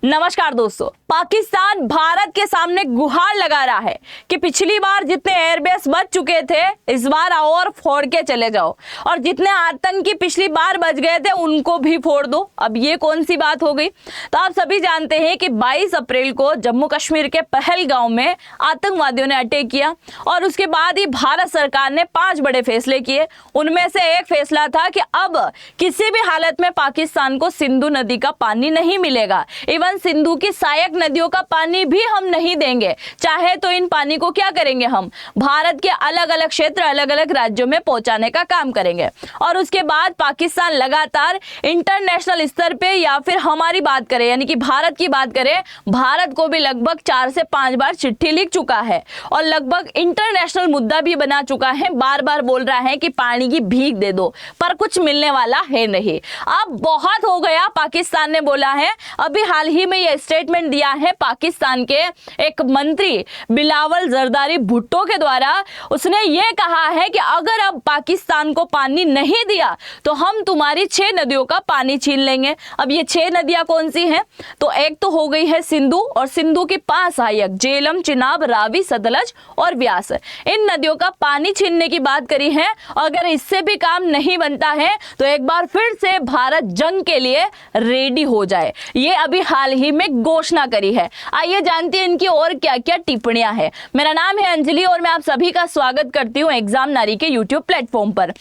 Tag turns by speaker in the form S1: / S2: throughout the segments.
S1: नमस्कार दोस्तों, पाकिस्तान भारत के सामने गुहार लगा रहा है कि पिछली बार जितने एयरबेस बच चुके थे इस बार और फोड़ के चले जाओ, और जितने आतंकी पिछली बार बच गए थे उनको भी फोड़ दो। अब ये कौन सी बात हो गई? तो आप सभी जानते हैं कि 22 अप्रैल को जम्मू कश्मीर के पहलगांव में आतंकवादियों ने अटैक किया और उसके बाद ही भारत सरकार ने 5 बड़े फैसले किए। उनमें से एक फैसला था कि अब किसी भी हालत में पाकिस्तान को सिंधु नदी का पानी नहीं मिलेगा, इवन सिंधु की सहायक नदियों का पानी भी हम नहीं देंगे। चाहे तो इन पानी को क्या करेंगे, हम भारत के अलग अलग क्षेत्र अलग अलग राज्यों में पहुंचाने का काम करेंगे। और उसके बाद पाकिस्तान लगातार इंटरनेशनल स्तर पे, या फिर हमारी बात करें यानी कि भारत की बात करें, भारत को भी लगभग 4 से 5 बार चिट्ठी लिख चुका है और लगभग इंटरनेशनल मुद्दा भी बना चुका है। बार बार बोल रहा है कि पानी की भीख दे दो, पर कुछ मिलने वाला है नहीं। अब बहुत हो गया, पाकिस्तान ने बोला है। अभी हाल ही में यह स्टेटमेंट दिया है पाकिस्तान के एक मंत्री बिलावल जरदारी भुट्टो के द्वारा। उसने ये कहा है कि अगर अब पाकिस्तान को पानी नहीं दिया तो हम तुम्हारी 6 नदियों का पानी छीन लेंगे। अब ये 6 नदियां कौन सी हैं? तो एक तो हो गई है सिंधु, और सिंधु की 5 सहायक झेलम, चिनाब, रावी, सतलज और व्यास। इन नदियों का पानी छीनने की बात करी है। अगर इससे भी काम नहीं बनता है तो एक बार फिर से भारत जंग के लिए रेडी हो जाए, ये अभी हाल ही में घोषणा करी है। आइए जानते हैं इनकी और क्या क्या टिप्पणियां हैं। मेरा नाम है अंजलि और मैं आप सभी का स्वागत करती हूं एग्जाम नारी के यूट्यूब प्लेटफॉर्म पर।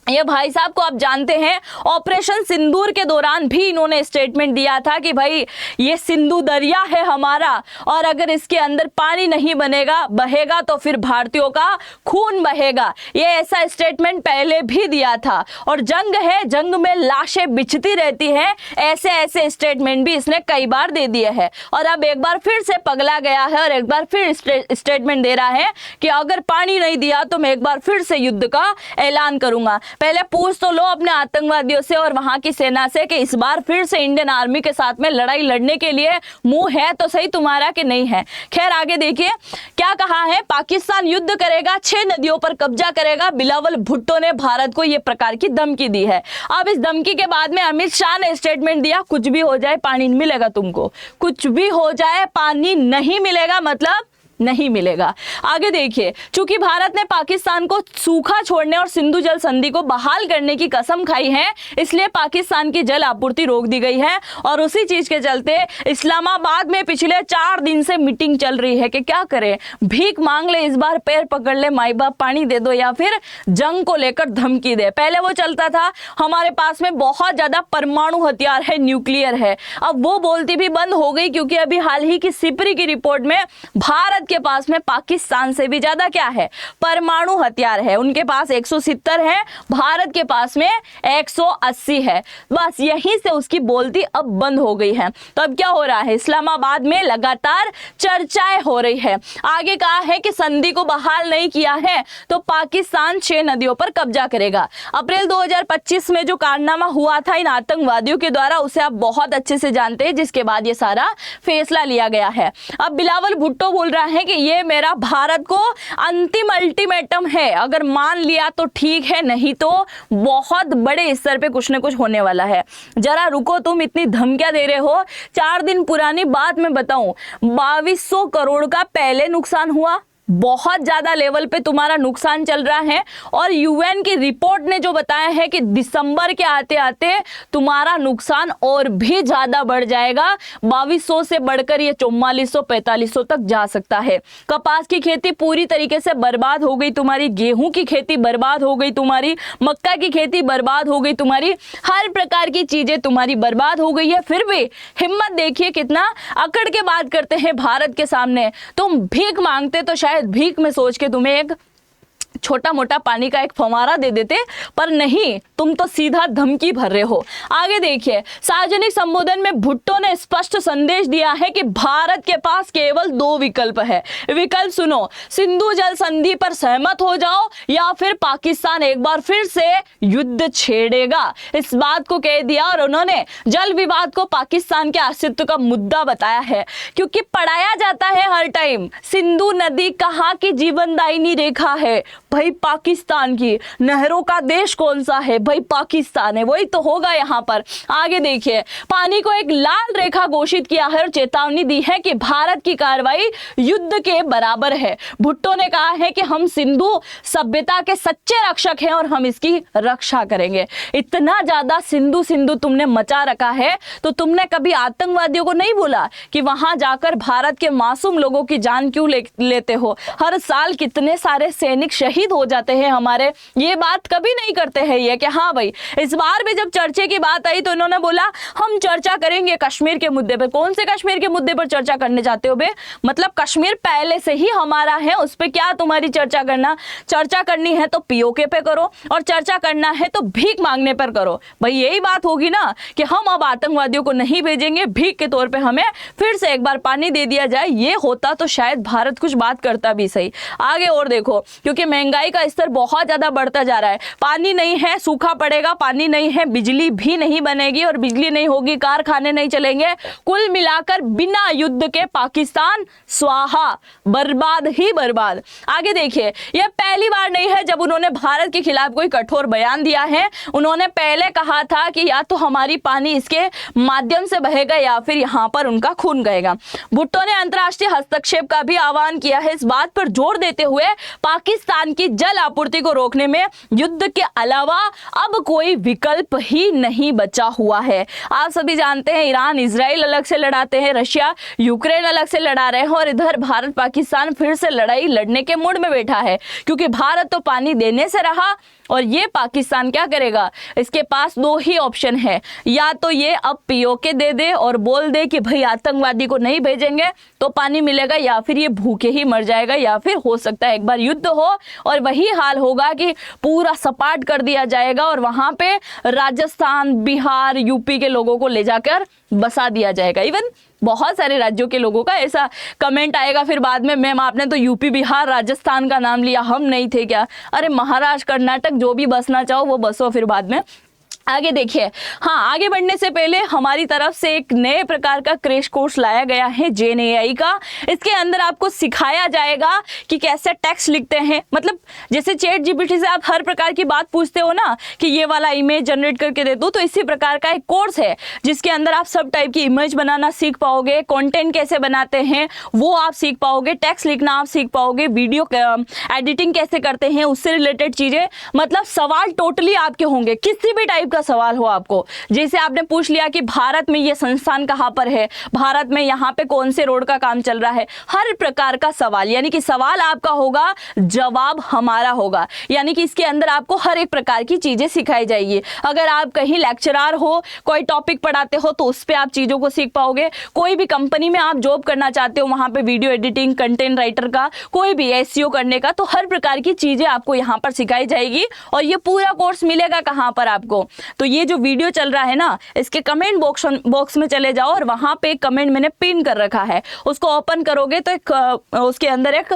S1: ये भाई साहब को आप जानते हैं, ऑपरेशन सिंदूर के दौरान भी इन्होंने स्टेटमेंट दिया था कि भाई ये सिंधु दरिया है हमारा, और अगर इसके अंदर पानी नहीं बहेगा तो फिर भारतीयों का खून बहेगा। ये ऐसा स्टेटमेंट पहले भी दिया था। और जंग है, जंग में लाशें बिछती रहती हैं, ऐसे ऐसे स्टेटमेंट भी इसने कई बार दे दिए हैं। और अब एक बार फिर से पगला गया है और एक बार फिर स्टेटमेंट दे रहा है कि अगर पानी नहीं दिया तो मैं एक बार फिर से युद्ध का ऐलान करूंगा। पहले पूछ तो लो अपने आतंकवादियों से और वहां की सेना से कि इस बार फिर से इंडियन आर्मी के साथ में लड़ाई लड़ने के लिए मुंह है तो सही तुम्हारा कि नहीं है। खैर आगे देखिए क्या कहा है। पाकिस्तान युद्ध करेगा, 6 नदियों पर कब्जा करेगा। बिलावल भुट्टो ने भारत को यह प्रकार की धमकी दी है। अब इस धमकी के बाद में अमित शाह ने स्टेटमेंट दिया, कुछ भी हो जाए पानी नहीं मिलेगा तुमको, कुछ भी हो जाए पानी नहीं मिलेगा, मतलब नहीं मिलेगा। आगे देखिए, चूंकि भारत ने पाकिस्तान को सूखा छोड़ने और सिंधु जल संधि को बहाल करने की कसम खाई है, इसलिए पाकिस्तान की जल आपूर्ति रोक दी गई है। और उसी चीज के चलते इस्लामाबाद में पिछले 4 दिन से मीटिंग चल रही है कि क्या करें, भीख मांग ले, इस बार पैर पकड़ ले, माई बाप पानी दे दो, या फिर जंग को लेकर धमकी दे। पहले वो चलता था हमारे पास में बहुत ज्यादा परमाणु हथियार है, न्यूक्लियर है। अब वो बोलती भी बंद हो गई, क्योंकि अभी हाल ही की सिपरी की रिपोर्ट में भारत के पास में पाकिस्तान से भी ज्यादा क्या है, परमाणु हथियार है। उनके पास 170 है, भारत के पास में 180 है। बस यहीं से उसकी बोलती अब बंद हो गई है। तो अब क्या हो रहा है, इस्लामाबाद में लगातार चर्चाएं हो रही है। आगे कहा है कि संधि को बहाल नहीं किया है तो पाकिस्तान 6 नदियों पर कब्जा करेगा। अप्रैल 2025 में जो कारनामा हुआ था इन आतंकवादियों के द्वारा, उसे आप बहुत अच्छे से जानते हैं, जिसके बाद ये सारा फैसला लिया गया है। अब बिलावल भुट्टो बोल रहा है कि ये मेरा भारत को अंतिम अल्टीमेटम है, अगर मान लिया तो ठीक है, नहीं तो बहुत बड़े स्तर पे कुछ न कुछ होने वाला है। जरा रुको, तुम इतनी धमकियां दे रहे हो। 4 दिन पुरानी बात मैं बताऊं, 2200 करोड़ का पहले नुकसान हुआ, बहुत ज्यादा लेवल पे तुम्हारा नुकसान चल रहा है। और यूएन की रिपोर्ट ने जो बताया है कि दिसंबर के आते आते तुम्हारा नुकसान और भी ज्यादा बढ़ जाएगा, 2200 से बढ़कर ये 4400-4500 तक जा सकता है। कपास की खेती पूरी तरीके से बर्बाद हो गई तुम्हारी, गेहूं की खेती बर्बाद हो गई तुम्हारी, मक्का की खेती बर्बाद हो गई तुम्हारी, हर प्रकार की चीजें तुम्हारी बर्बाद हो गई है। फिर भी हिम्मत देखिए, कितना अकड़ के बात करते हैं भारत के सामने। तुम भीख मांगते तो शायद भीख में सोच के तुम्हें एक छोटा मोटा पानी का एक फव्वारा दे देते, पर नहीं, तुम तो सीधा धमकी भर रहे हो। आगे देखिए, सार्वजनिक संबोधन में भुट्टो ने स्पष्ट संदेश दिया है कि भारत के पास केवल 2 विकल्प है। विकल्प सुनो, सिंधु जल संधि पर सहमत हो जाओ या फिर पाकिस्तान एक बार फिर से युद्ध छेड़ेगा। इस बात को कह दिया और उन्होंने जल विवाद को पाकिस्तान के अस्तित्व का मुद्दा बताया है, क्योंकि पढ़ाया जाता है हर टाइम सिंधु नदी कहाँ की जीवनदायिनी रेखा है, भाई पाकिस्तान की। नहरों का देश कौन सा है? भाई पाकिस्तान है, वही तो होगा यहाँ पर। आगे देखिए, पानी को एक लाल रेखा घोषित किया है और चेतावनी दी है कि भारत की कार्रवाई युद्ध के बराबर है। भुट्टो ने कहा है कि हम सिंधु सभ्यता के सच्चे रक्षक हैं और हम इसकी रक्षा करेंगे। इतना ज्यादा सिंधु सिंधु तुमने मचा रखा है, तो तुमने कभी आतंकवादियों को नहीं बोला कि वहां जाकर भारत के मासूम लोगों की जान क्यों लेते हो? हर साल कितने सारे सैनिक शहीद हो जाते हैं हमारे, ये बात कभी नहीं करते हैं ये कि हाँ भाई। इस बार भी जब चर्चे की बात आई तो इन्होंने बोला हम चर्चा करेंगे कश्मीर के मुद्दे पर। कौन से कश्मीर के मुद्दे पर चर्चा करने चाहते हो बे? मतलब कश्मीर पहले से ही हमारा है, उस पर क्या तुम्हारी चर्चा करना? चर्चा करनी है तो पीओके पे करो और चर्चा करना है तो भीख मांगने पर करो। भाई यही बात होगी ना कि हम अब आतंकवादियों को नहीं भेजेंगे, भीख के तौर पे हमें फिर से एक बार पानी दे दिया जाए। ये होता तो शायद भारत कुछ बात करता भी सही। आगे और देखो, क्योंकि महंगाई का स्तर बहुत ज्यादा बढ़ता जा रहा है। पानी नहीं है सूखा पड़ेगा, पानी नहीं है बिजली भी नहीं बनेगी, और बिजली नहीं होगी कारखाने नहीं चलेंगे। कुल मिलाकर बिना युद्ध के पाकिस्तान स्वाहा, बर्बाद ही बर्बाद। आगे देखिए, यह पहली बार नहीं है जब उन्होंने भारत के खिलाफ कोई कठोर बयान दिया है। उन्होंने पहले कहा था कि या तो हमारी पानी इसके माध्यम से बहेगा या फिर यहाँ पर उनका खून गएगा। भुट्टो ने अंतर्राष्ट्रीय हस्तक्षेप का भी आह्वान किया है, इस बात पर जोर देते हुए पाकिस्तान की जल आपूर्ति को रोकने में युद्ध के अलावा अब कोई विकल्प ही नहीं बचा हुआ है। आप सभी जानते हैं ईरान इजराइल अलग से लड़ाते हैं, रशिया यूक्रेन अलग से लड़ा रहे हैं, और इधर भारत पाकिस्तान फिर से लड़ाई लड़ने के मूड में बैठा है, क्योंकि भारत तो पानी देने से रहा और ये पाकिस्तान क्या करेगा? इसके पास दो ही ऑप्शन है, या तो ये अब पीओके दे दे और बोल दे कि भाई आतंकवादी को नहीं भेजेंगे तो पानी मिलेगा, या फिर ये भूखे ही मर जाएगा, या फिर हो सकता है एक बार युद्ध हो और वही हाल होगा कि पूरा सपाट कर दिया जाएगा और वहां पे राजस्थान, बिहार, यूपी के लोगों को ले जाकर बसा दिया जाएगा। इवन बहुत सारे राज्यों के लोगों का ऐसा कमेंट आएगा फिर बाद में, मैम आपने तो यूपी, बिहार, राजस्थान का नाम लिया, हम नहीं थे क्या? अरे महाराष्ट्र, कर्नाटक, जो भी बसना चाहो वो बसो फिर बाद में। आगे देखिए, हाँ आगे बढ़ने से पहले हमारी तरफ से एक नए प्रकार का क्रैश कोर्स लाया गया है JNAI का। इसके अंदर आपको सिखाया जाएगा कि कैसे टेक्स्ट लिखते हैं। मतलब जैसे ChatGPT से आप हर प्रकार की बात पूछते हो ना कि ये वाला इमेज जनरेट करके दे दो, तो इसी प्रकार का एक कोर्स है जिसके अंदर आप सब टाइप की इमेज बनाना सीख पाओगे, कंटेंट कैसे बनाते हैं वो आप सीख पाओगे, टेक्स्ट लिखना आप सीख पाओगे, वीडियो एडिटिंग कैसे करते हैं उससे रिलेटेड चीजें। मतलब सवाल टोटली आपके होंगे, किसी भी टाइप सवाल हो आपको। जैसे आपने पूछ लिया कि भारत में ये संस्थान कहाँ पर है, भारत में यहाँ पे कौन से रोड का काम चल रहा है, हर प्रकार का सवाल, यानी कि सवाल आपका होगा, जवाब हमारा होगा। यानी कि इसके अंदर आपको हर एक प्रकार की चीजें सिखाई जाएगी। अगर आप कहीं लेक्चरर हो, कोई टॉपिक पढ़ाते हो तो उस पर आप चीजों को सीख पाओगे। कोई भी कंपनी में आप जॉब करना चाहते हो, वहां पे वीडियो एडिटिंग, कंटेंट राइटर का, कोई भी SEO करने का, तो हर प्रकार की चीजें आपको यहाँ पर सिखाई जाएगी। और ये पूरा कोर्स मिलेगा कहाँ पर आपको? तो ये जो वीडियो चल रहा है ना, इसके कमेंट बॉक्स में चले जाओ और वहां पे एक कमेंट मैंने पिन कर रखा है, उसको ओपन करोगे तो एक उसके अंदर एक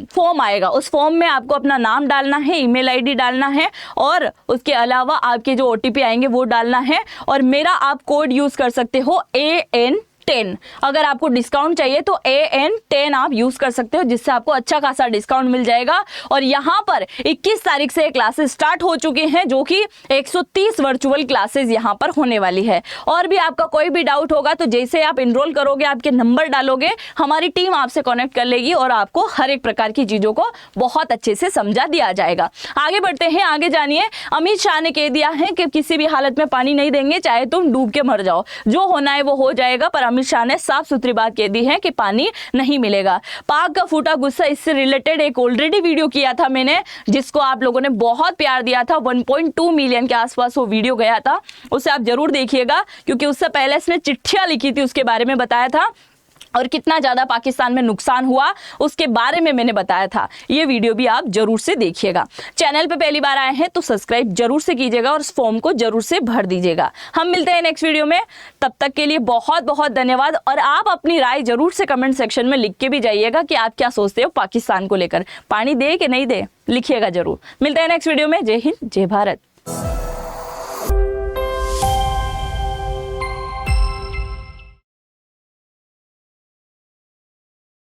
S1: फॉर्म आएगा। उस फॉर्म में आपको अपना नाम डालना है, email ID डालना है, और उसके अलावा आपके जो OTP आएंगे वो डालना है। और मेरा आप कोड यूज कर सकते हो AN10। अगर आपको डिस्काउंट चाहिए तो AN10 आप यूज कर सकते हो, जिससे आपको अच्छा खासा डिस्काउंट मिल जाएगा। और यहाँ पर 21 तारीख से क्लासेस स्टार्ट हो चुके हैं, जो कि 130 वर्चुअल क्लासेस यहाँ पर होने वाली है। और भी आपका कोई भी डाउट होगा तो जैसे आप इनरोल करोगे, आपके नंबर डालोगे, हमारी टीम आपसे कनेक्ट कर लेगी और आपको हर एक प्रकार की चीजों को बहुत अच्छे से समझा दिया जाएगा। आगे बढ़ते हैं, आगे जानिए। अमित शाह ने कह दिया है कि किसी भी हालत में पानी नहीं देंगे, चाहे तुम डूब के मर जाओ, जो होना है वो हो जाएगा। पर अमित शाह ने साफ सुथरी बात कह दी है कि पानी नहीं मिलेगा। पाक का फूटा गुस्सा, इससे रिलेटेड एक ऑलरेडी वीडियो किया था मैंने, जिसको आप लोगों ने बहुत प्यार दिया था। 1.2 मिलियन के आसपास वो वीडियो गया था, उसे आप जरूर देखिएगा, क्योंकि उससे पहले इसने चिट्ठियां लिखी थी, उसके बारे में बताया था, और कितना ज्यादा पाकिस्तान में नुकसान हुआ उसके बारे में मैंने बताया था। ये वीडियो भी आप जरूर से देखिएगा। चैनल पे पहली बार आए हैं तो सब्सक्राइब जरूर से कीजिएगा और इस फॉर्म को जरूर से भर दीजिएगा। हम मिलते हैं नेक्स्ट वीडियो में, तब तक के लिए बहुत बहुत धन्यवाद। और आप अपनी राय जरूर से कमेंट सेक्शन में लिख के भी जाइएगा कि आप क्या सोचते हो पाकिस्तान को लेकर, पानी दे कि नहीं दे, लिखिएगा जरूर। मिलते हैं नेक्स्ट वीडियो में। जय हिंद, जय भारत।